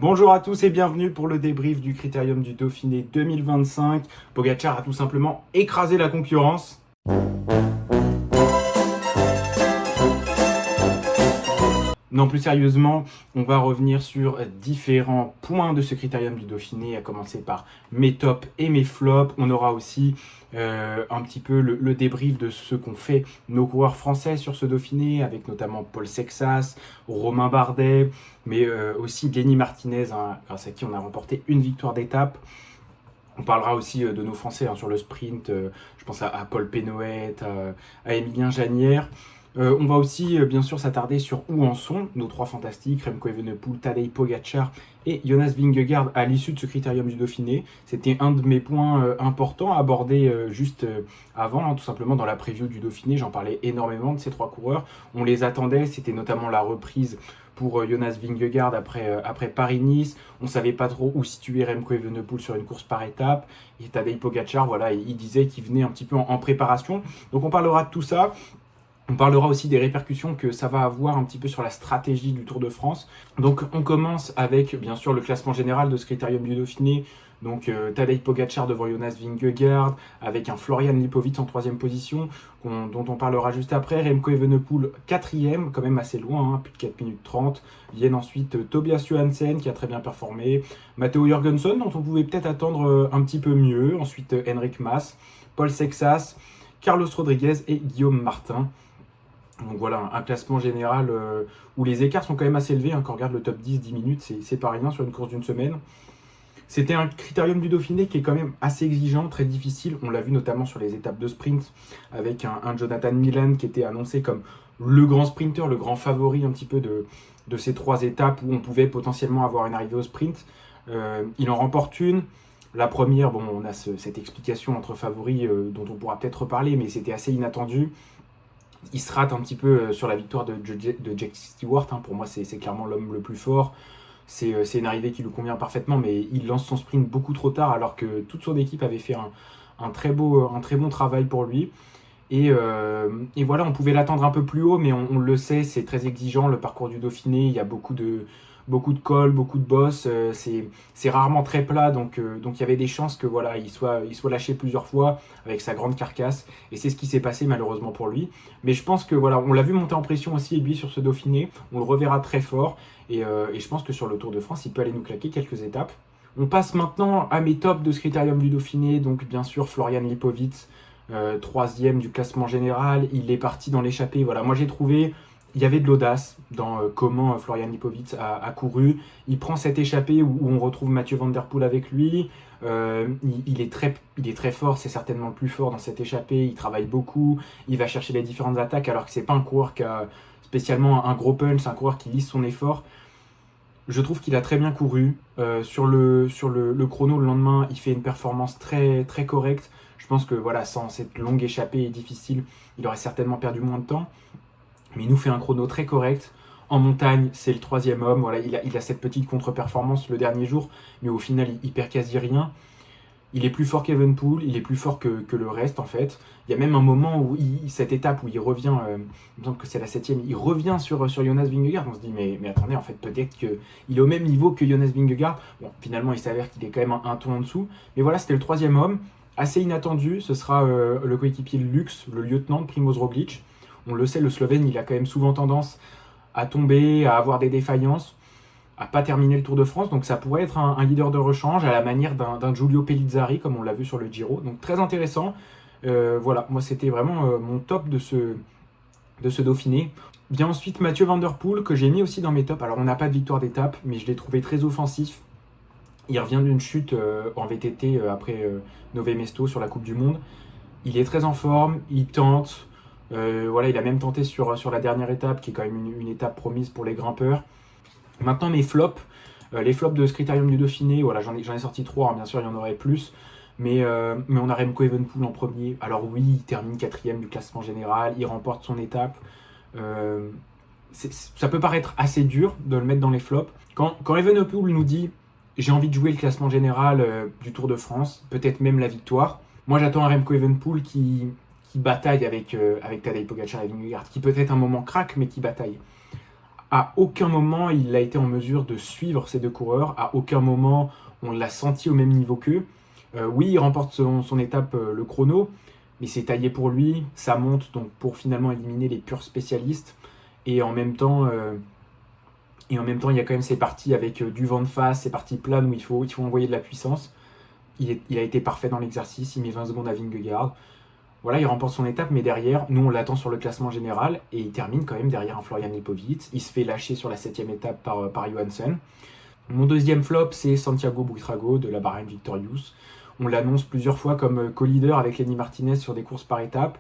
Bonjour à tous et bienvenue pour le débrief du Critérium du Dauphiné 2025. Pogacar a tout simplement écrasé la concurrence. Non, plus sérieusement, on va revenir sur différents points de ce Critérium du Dauphiné, à commencer par mes tops et mes flops. On aura aussi un petit peu le débrief de ce qu'ont fait nos coureurs français sur ce Dauphiné, avec notamment Paul Sexas, Romain Bardet, mais aussi Lenny Martinez, grâce à qui on a remporté une victoire d'étape. On parlera aussi de nos Français sur le sprint, je pense à Paul Pénoët, à Emilien Janière. On va aussi bien sûr s'attarder sur où en sont nos trois fantastiques, Remco Evenepoel, Tadej Pogacar et Jonas Vingegaard à l'issue de ce Critérium du Dauphiné. C'était un de mes points importants à aborder juste avant, tout simplement dans la preview du Dauphiné. J'en parlais énormément de ces trois coureurs. On les attendait, c'était notamment la reprise pour Jonas Vingegaard après Paris-Nice. On ne savait pas trop où situer Remco Evenepoel sur une course par étape. Et Tadej Pogacar, voilà, il disait qu'il venait un petit peu en préparation. Donc on parlera de tout ça. On parlera aussi des répercussions que ça va avoir un petit peu sur la stratégie du Tour de France. Donc on commence avec bien sûr le classement général de ce Critérium du Dauphiné. Donc Tadej Pogacar devant Jonas Vingegaard, avec un Florian Lipovic en 3e position, dont on parlera juste après. Remco Evenepoel 4e, quand même assez loin, plus de 4 minutes 30. Viennent ensuite Tobias Johansen qui a très bien performé, Matteo Jorgensen dont on pouvait peut-être attendre un petit peu mieux. Ensuite Henrik Mas, Paul Sexas, Carlos Rodriguez et Guillaume Martin. Donc voilà, un classement général où les écarts sont quand même assez élevés. Quand on regarde le top 10 minutes, c'est pas rien sur une course d'une semaine. C'était un Critérium du Dauphiné qui est quand même assez exigeant, très difficile. On l'a vu notamment sur les étapes de sprint, avec un Jonathan Milan qui était annoncé comme le grand sprinter, le grand favori un petit peu de ces trois étapes où on pouvait potentiellement avoir une arrivée au sprint. Il en remporte une. La première, on a cette explication entre favoris dont on pourra peut-être reparler, mais c'était assez inattendu. Il se rate un petit peu sur la victoire de Jack Stewart. Pour moi, c'est clairement l'homme le plus fort. C'est une arrivée qui lui convient parfaitement, mais il lance son sprint beaucoup trop tard, alors que toute son équipe avait fait un très bon travail pour lui. Et voilà, on pouvait l'attendre un peu plus haut, mais on le sait, c'est très exigeant, le parcours du Dauphiné. Il y a beaucoup de cols, beaucoup de bosses. C'est rarement très plat, donc il y avait des chances que voilà, il soit lâché plusieurs fois avec sa grande carcasse. Et c'est ce qui s'est passé malheureusement pour lui. Mais je pense que voilà, on l'a vu monter en pression aussi, lui, sur ce Dauphiné. On le reverra très fort. Et je pense que sur le Tour de France, il peut aller nous claquer quelques étapes. On passe maintenant à mes tops de ce Critérium du Dauphiné. Donc bien sûr, Florian Lipovic, 3e du classement général. Il est parti dans l'échappée. Voilà, moi j'ai trouvé il y avait de l'audace dans comment Florian Lipovic a couru. Il prend cette échappée où on retrouve Mathieu Van Der Poel avec lui. Il est très fort, c'est certainement le plus fort dans cette échappée. Il travaille beaucoup, il va chercher les différentes attaques alors que c'est pas un coureur qui a spécialement un gros punch, c'est un coureur qui lisse son effort. Je trouve qu'il a très bien couru. Sur le chrono, le lendemain, il fait une performance très, très correcte. Je pense que voilà, sans cette longue échappée difficile, il aurait certainement perdu moins de temps. Mais il nous fait un chrono très correct. En montagne, c'est le 3e homme. Voilà, il a cette petite contre-performance le dernier jour, mais au final, il perd quasi rien. Il est plus fort qu'Evenepoel, il est plus fort que le reste en fait. Il y a même un moment où cette étape où il revient, il me semble que c'est la 7e, il revient sur Jonas Vingegaard. On se dit mais attendez, en fait peut-être qu'il est au même niveau que Jonas Vingegaard. Bon, finalement il s'avère qu'il est quand même un ton en dessous. Mais voilà, c'était le 3e homme, assez inattendu. Ce sera le coéquipier Lux, le lieutenant de Primoz Roglic. On le sait, le Slovène, il a quand même souvent tendance à tomber, à avoir des défaillances, à pas terminer le Tour de France. Donc ça pourrait être un leader de rechange à la manière d'un Giulio Pellizzari, comme on l'a vu sur le Giro. Donc très intéressant. Voilà, moi c'était vraiment mon top de ce Dauphiné. Vient ensuite Mathieu Van Der Poel, que j'ai mis aussi dans mes tops. Alors on n'a pas de victoire d'étape, mais je l'ai trouvé très offensif. Il revient d'une chute en VTT après Nové Mesto sur la Coupe du Monde. Il est très en forme, il tente. Voilà, il a même tenté sur la dernière étape, qui est quand même une étape promise pour les grimpeurs. Maintenant, mes flops, les flops de ce Critérium du Dauphiné, voilà, j'en ai sorti 3, bien sûr, il y en aurait plus. Mais on a Remco Evenepoel en premier. Alors oui, il termine 4e du classement général, il remporte son étape. Ça peut paraître assez dur de le mettre dans les flops. Quand Evenepoel nous dit « j'ai envie de jouer le classement général du Tour de France, peut-être même la victoire », moi j'attends un Remco Evenepoel qui bataille avec Tadej Pogacar et Vingegaard, qui peut-être un moment craque, mais qui bataille. À aucun moment il a été en mesure de suivre ces deux coureurs, à aucun moment on l'a senti au même niveau qu'eux. Oui, il remporte son étape, le chrono, mais c'est taillé pour lui, ça monte donc pour finalement éliminer les purs spécialistes. Et en même temps, il y a quand même ces parties avec du vent de face, ces parties planes où il faut envoyer de la puissance. Il a été parfait dans l'exercice, il met 20 secondes à Vingegaard. Voilà, il remporte son étape, mais derrière, nous on l'attend sur le classement général et il termine quand même derrière un Florian Lipovic. Il se fait lâcher sur la 7ème étape par Johansson. Mon deuxième flop, c'est Santiago Buitrago de la Bahrain Victorious. On l'annonce plusieurs fois comme co-leader avec Lenny Martinez sur des courses par étapes.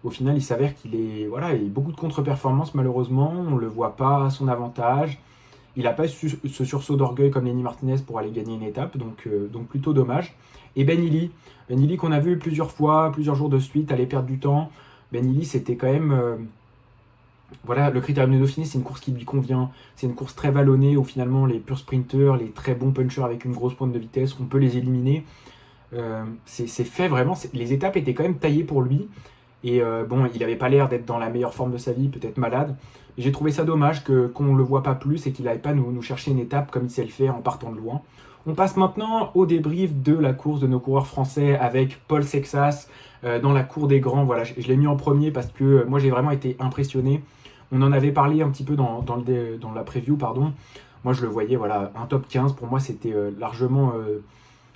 Au final, il s'avère qu'il est, voilà, il y a beaucoup de contre-performances malheureusement. On ne le voit pas à son avantage. Il n'a pas ce sursaut d'orgueil comme Lenny Martinez pour aller gagner une étape, donc plutôt dommage. Et Ben Illy qu'on a vu plusieurs fois, plusieurs jours de suite, aller perdre du temps. Ben Illy, c'était quand même... voilà, le Critérium du Dauphiné, c'est une course qui lui convient. C'est une course très vallonnée où finalement les purs sprinters, les très bons punchers avec une grosse pointe de vitesse, on peut les éliminer. C'est fait vraiment, les étapes étaient quand même taillées pour lui. Et bon, il n'avait pas l'air d'être dans la meilleure forme de sa vie, peut-être malade. J'ai trouvé ça dommage qu'on ne le voit pas plus et qu'il n'aille pas nous chercher une étape comme il sait le faire en partant de loin. On passe maintenant au débrief de la course de nos coureurs français avec Paul Sexas dans la cour des grands. Voilà, je l'ai mis en premier parce que moi j'ai vraiment été impressionné. On en avait parlé un petit peu dans la preview, pardon. Moi je le voyais, voilà, un top 15, pour moi c'était largement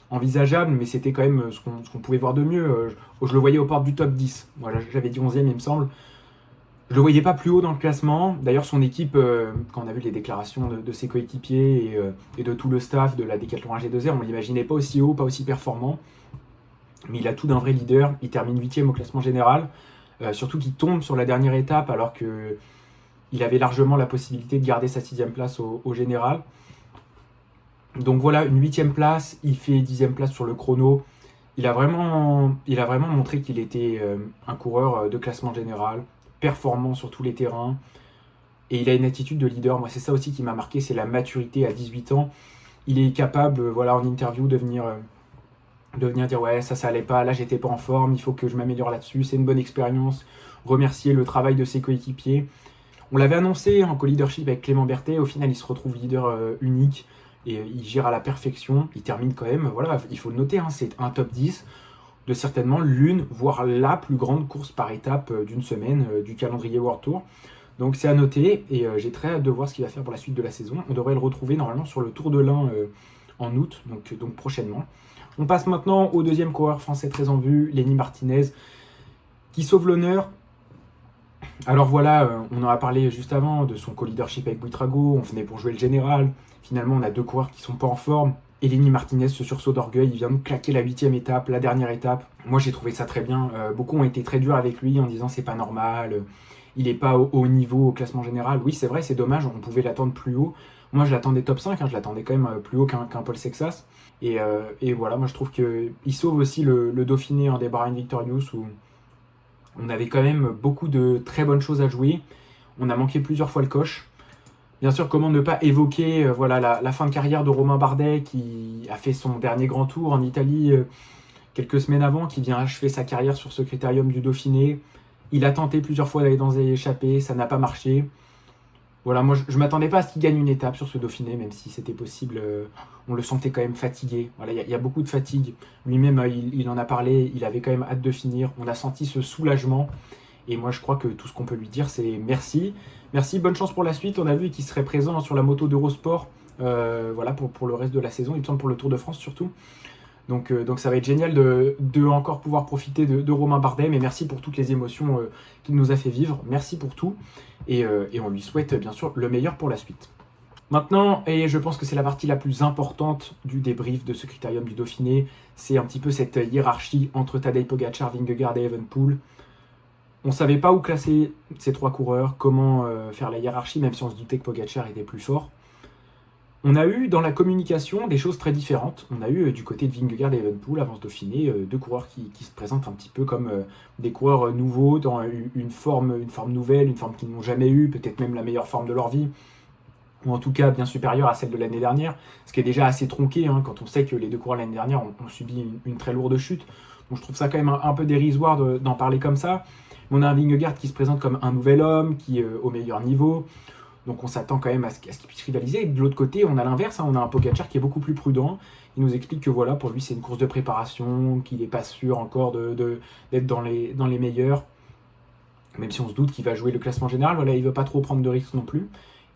envisageable, mais c'était quand même ce qu'on pouvait voir de mieux. Je le voyais aux portes du top 10. Voilà, j'avais dit 11e il me semble. Je le voyais pas plus haut dans le classement. D'ailleurs, son équipe, quand on a vu les déclarations de ses coéquipiers et de tout le staff de la Decathlon AG2R, on ne l'imaginait pas aussi haut, pas aussi performant. Mais il a tout d'un vrai leader. Il termine 8e au classement général. Surtout qu'il tombe sur la dernière étape alors qu'il avait largement la possibilité de garder sa 6e place au général. Donc voilà, une 8e place. Il fait 10e place sur le chrono. Il a vraiment montré qu'il était un coureur de classement général, performant sur tous les terrains, et il a une attitude de leader. Moi, c'est ça aussi qui m'a marqué, c'est la maturité à 18 ans. Il est capable, voilà, en interview, de venir dire ouais, ça allait pas, là j'étais pas en forme, il faut que je m'améliore là-dessus, c'est une bonne expérience. Remercier le travail de ses coéquipiers. On l'avait annoncé en co-leadership avec Clément Berthet, au final il se retrouve leader unique et il gère à la perfection. Il termine quand même, voilà, il faut le noter, hein, c'est un top 10 de certainement l'une, voire la plus grande course par étape d'une semaine du calendrier World Tour. Donc c'est à noter et j'ai très hâte de voir ce qu'il va faire pour la suite de la saison. On devrait le retrouver normalement sur le Tour de l'Ain en août, donc prochainement. On passe maintenant au deuxième coureur français très en vue, Lenny Martinez, qui sauve l'honneur. Alors voilà, on en a parlé juste avant de son co-leadership avec Buitrago, on venait pour jouer le général. Finalement, on a deux coureurs qui sont pas en forme. Et Lenny Martinez, ce sursaut d'orgueil, il vient nous claquer la 8e étape, la dernière étape. Moi, j'ai trouvé ça très bien. Beaucoup ont été très durs avec lui en disant c'est pas normal, il n'est pas au haut niveau au classement général. Oui, c'est vrai, c'est dommage, on pouvait l'attendre plus haut. Moi, je l'attendais top 5, hein, je l'attendais quand même plus haut qu'un Paul Sexas. Et voilà, moi, je trouve qu'il sauve aussi le Dauphiné des Bahrain Victorious où on avait quand même beaucoup de très bonnes choses à jouer. On a manqué plusieurs fois le coche. Bien sûr, comment ne pas évoquer voilà, la fin de carrière de Romain Bardet qui a fait son dernier grand tour en Italie quelques semaines avant, qui vient achever sa carrière sur ce critérium du Dauphiné. Il a tenté plusieurs fois d'aller dans les échappées, ça n'a pas marché. Voilà, moi je m'attendais pas à ce qu'il gagne une étape sur ce Dauphiné, même si c'était possible. On le sentait quand même fatigué. Voilà, il y a beaucoup de fatigue. Lui-même, il en a parlé, il avait quand même hâte de finir. On a senti ce soulagement. Et moi, je crois que tout ce qu'on peut lui dire, c'est merci. Merci, bonne chance pour la suite. On a vu qu'il serait présent sur la moto d'Eurosport voilà, pour le reste de la saison, il me semble pour le Tour de France surtout. Donc ça va être génial de encore pouvoir profiter de Romain Bardet. Mais merci pour toutes les émotions qu'il nous a fait vivre. Merci pour tout. Et on lui souhaite bien sûr le meilleur pour la suite. Maintenant, et je pense que c'est la partie la plus importante du débrief de ce critérium du Dauphiné, c'est un petit peu cette hiérarchie entre Tadej Pogačar, Vingegaard et Evenepoel. On ne savait pas où classer ces trois coureurs, comment faire la hiérarchie, même si on se doutait que Pogačar était plus fort. On a eu dans la communication des choses très différentes. On a eu du côté de Vingegaard et Evenepoel, avant ce Dauphiné, deux coureurs qui se présentent un petit peu comme des coureurs nouveaux, dans une forme nouvelle, une forme qu'ils n'ont jamais eue, peut-être même la meilleure forme de leur vie, ou en tout cas bien supérieure à celle de l'année dernière, ce qui est déjà assez tronqué hein, quand on sait que les deux coureurs l'année dernière ont subi une très lourde chute. Donc je trouve ça quand même un peu dérisoire d'en parler comme ça. On a un Vingegaard qui se présente comme un nouvel homme, qui est au meilleur niveau. Donc on s'attend quand même à ce qu'il puisse rivaliser. Et de l'autre côté, on a l'inverse, hein, on a un Pogacar qui est beaucoup plus prudent. Il nous explique que voilà, pour lui c'est une course de préparation, qu'il n'est pas sûr encore d'être dans les meilleurs. Même si on se doute qu'il va jouer le classement général, voilà, il ne veut pas trop prendre de risques non plus.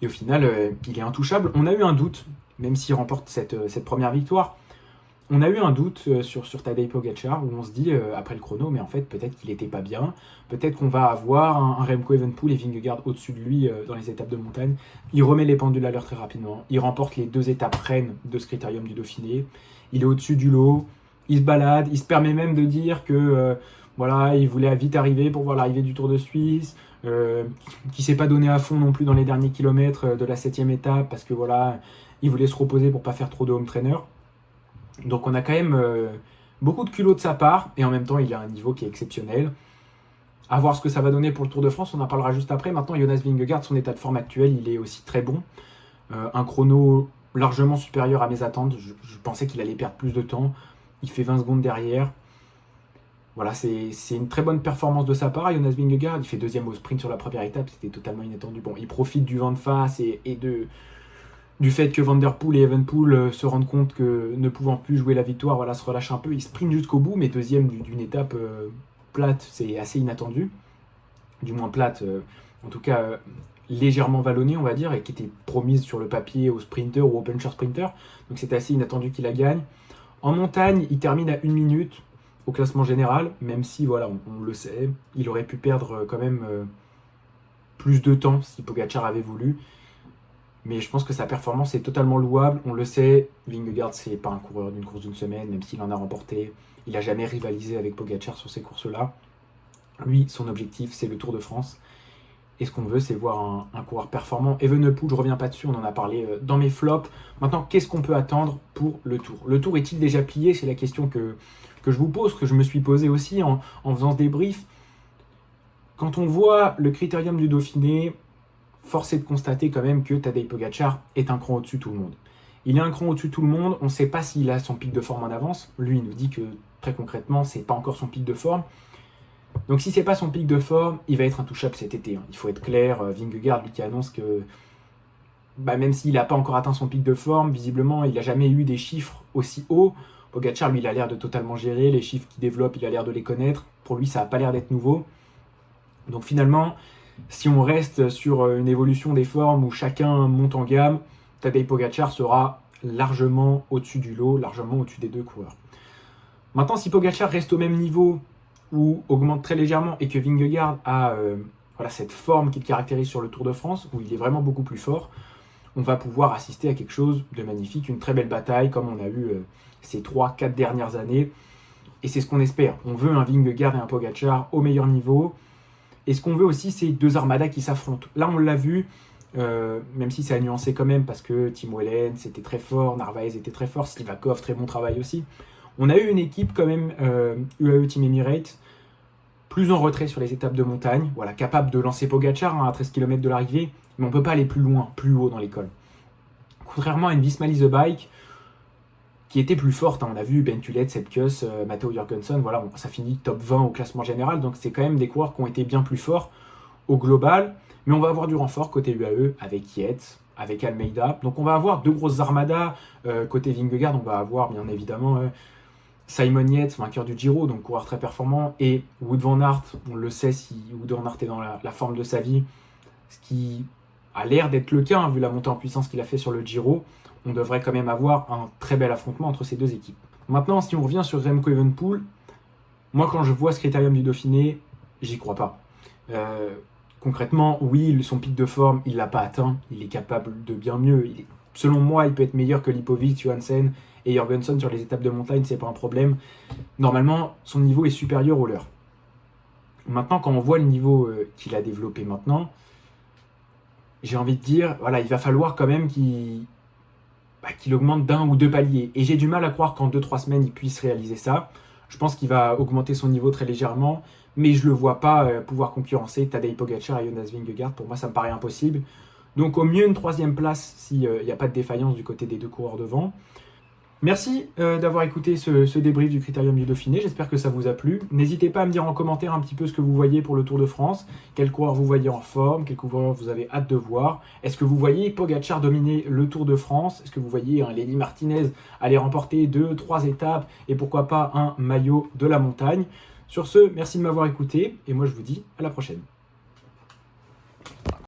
Et au final, il est intouchable. On a eu un doute, même s'il remporte cette première victoire. On a eu un doute sur Tadej Pogacar, où on se dit, après le chrono, mais en fait, peut-être qu'il n'était pas bien. Peut-être qu'on va avoir un Remco Evenepoel et Vingegaard au-dessus de lui dans les étapes de montagne. Il remet les pendules à l'heure très rapidement. Il remporte les 2 étapes reines de ce critérium du Dauphiné. Il est au-dessus du lot. Il se balade. Il se permet même de dire que voilà, il voulait vite arriver pour voir l'arrivée du Tour de Suisse. Qui ne s'est pas donné à fond non plus dans les derniers kilomètres de la 7e étape parce que voilà, il voulait se reposer pour ne pas faire trop de home trainer. Donc on a quand même beaucoup de culot de sa part, et en même temps il a un niveau qui est exceptionnel. À voir ce que ça va donner pour le Tour de France, on en parlera juste après. Maintenant, Jonas Vingegaard, son état de forme actuel, il est aussi très bon. Un chrono largement supérieur à mes attentes. Je pensais qu'il allait perdre plus de temps. Il fait 20 secondes derrière. Voilà, c'est une très bonne performance de sa part. Jonas Vingegaard, il fait 2e au sprint sur la première étape, c'était totalement inattendu. Bon, il profite du vent de face et du fait que Van Der Poel et Evenepoel se rendent compte que ne pouvant plus jouer la victoire, voilà, se relâchent un peu. Ils sprintent jusqu'au bout, mais 2e d'une étape plate, c'est assez inattendu. Du moins plate, en tout cas légèrement vallonnée, on va dire, et qui était promise sur le papier au sprinter ou au puncher sprinter. Donc c'était assez inattendu qu'il la gagne. En montagne, il termine à 1 minute au classement général, même si, voilà, on le sait, il aurait pu perdre quand même plus de temps si Pogacar avait voulu. Mais je pense que sa performance est totalement louable. On le sait, Vingegaard, c'est pas un coureur d'une course d'une semaine, même s'il en a remporté. Il n'a jamais rivalisé avec Pogacar sur ces courses-là. Lui, son objectif, c'est le Tour de France. Et ce qu'on veut, c'est voir un coureur performant. Evenepoel, je ne reviens pas dessus, on en a parlé dans mes flops. Maintenant, qu'est-ce qu'on peut attendre pour le Tour? Le Tour est-il déjà plié? C'est la question que je vous pose, que je me suis posée aussi en faisant ce débrief. Quand on voit le critérium du Dauphiné, force est de constater quand même que Tadej Pogacar est un cran au-dessus de tout le monde. Il est un cran au-dessus de tout le monde, on ne sait pas s'il a son pic de forme en avance. Lui, il nous dit que très concrètement, c'est pas encore son pic de forme. Donc si c'est pas son pic de forme, il va être intouchable cet été. Il faut être clair, Vingegaard, lui qui annonce que même s'il n'a pas encore atteint son pic de forme, visiblement, il n'a jamais eu des chiffres aussi hauts. Pogacar, lui, il a l'air de totalement gérer, les chiffres qu'il développe, il a l'air de les connaître. Pour lui, ça n'a pas l'air d'être nouveau. Donc finalement, si on reste sur une évolution des formes où chacun monte en gamme, Tadej Pogacar sera largement au-dessus du lot, largement au-dessus des 2 coureurs. Maintenant, si Pogacar reste au même niveau ou augmente très légèrement et que Vingegaard a cette forme qu'il caractérise sur le Tour de France, où il est vraiment beaucoup plus fort, on va pouvoir assister à quelque chose de magnifique, une très belle bataille comme on a eu ces 3-4 dernières années. Et c'est ce qu'on espère. On veut un Vingegaard et un Pogacar au meilleur niveau. Et ce qu'on veut aussi, c'est 2 armadas qui s'affrontent. Là, on l'a vu, même si ça a nuancé quand même, parce que Tim Wellens était très fort, Narvaez était très fort, Sivakov, très bon travail aussi. On a eu une équipe quand même, UAE Team Emirates, plus en retrait sur les étapes de montagne, voilà, capable de lancer Pogacar à 13 km de l'arrivée, mais on ne peut pas aller plus loin, plus haut dans l'école. Contrairement à une Visma Lease the Bike, qui était plus forte, on a vu Ben Tullet, Sepp Kuss, Matteo Jorgensen, voilà, ça finit top 20 au classement général, donc c'est quand même des coureurs qui ont été bien plus forts au global, mais on va avoir du renfort côté UAE avec Yates, avec Almeida, donc on va avoir 2 grosses armadas, côté Vingegaard, on va avoir bien évidemment Simon Yates, vainqueur du Giro, donc coureur très performant, et Wout van Aert, on le sait si Wout van Aert est dans la forme de sa vie, ce qui a l'air d'être le cas, vu la montée en puissance qu'il a fait sur le Giro. On devrait quand même avoir un très bel affrontement entre ces 2 équipes. Maintenant, si on revient sur Remco Evenepoel, moi quand je vois ce critérium du Dauphiné, j'y crois pas. Concrètement, oui, son pic de forme, il l'a pas atteint, il est capable de bien mieux. Selon moi, il peut être meilleur que Lipovic, Johansen et Jorgensen sur les étapes de montagne, c'est pas un problème. Normalement, son niveau est supérieur au leur. Maintenant, quand on voit le niveau qu'il a développé maintenant, j'ai envie de dire, voilà, il va falloir quand même qu'il augmente d'1 ou 2 paliers. Et j'ai du mal à croire qu'en 2-3 semaines, il puisse réaliser ça. Je pense qu'il va augmenter son niveau très légèrement, mais je ne le vois pas pouvoir concurrencer Tadej Pogacar et Jonas Vingegaard. Pour moi, ça me paraît impossible. Donc au mieux, une 3e place s'il n'y a pas de défaillance du côté des 2 coureurs devant. Merci d'avoir écouté ce débrief du Critérium du Dauphiné, j'espère que ça vous a plu. N'hésitez pas à me dire en commentaire un petit peu ce que vous voyez pour le Tour de France, quel coureur vous voyez en forme, quel coureur vous avez hâte de voir. Est-ce que vous voyez Pogacar dominer le Tour de France? Est-ce que vous voyez un Lenny Martinez aller remporter 2-3 étapes et pourquoi pas un maillot de la montagne? Sur ce, merci de m'avoir écouté et moi je vous dis à la prochaine.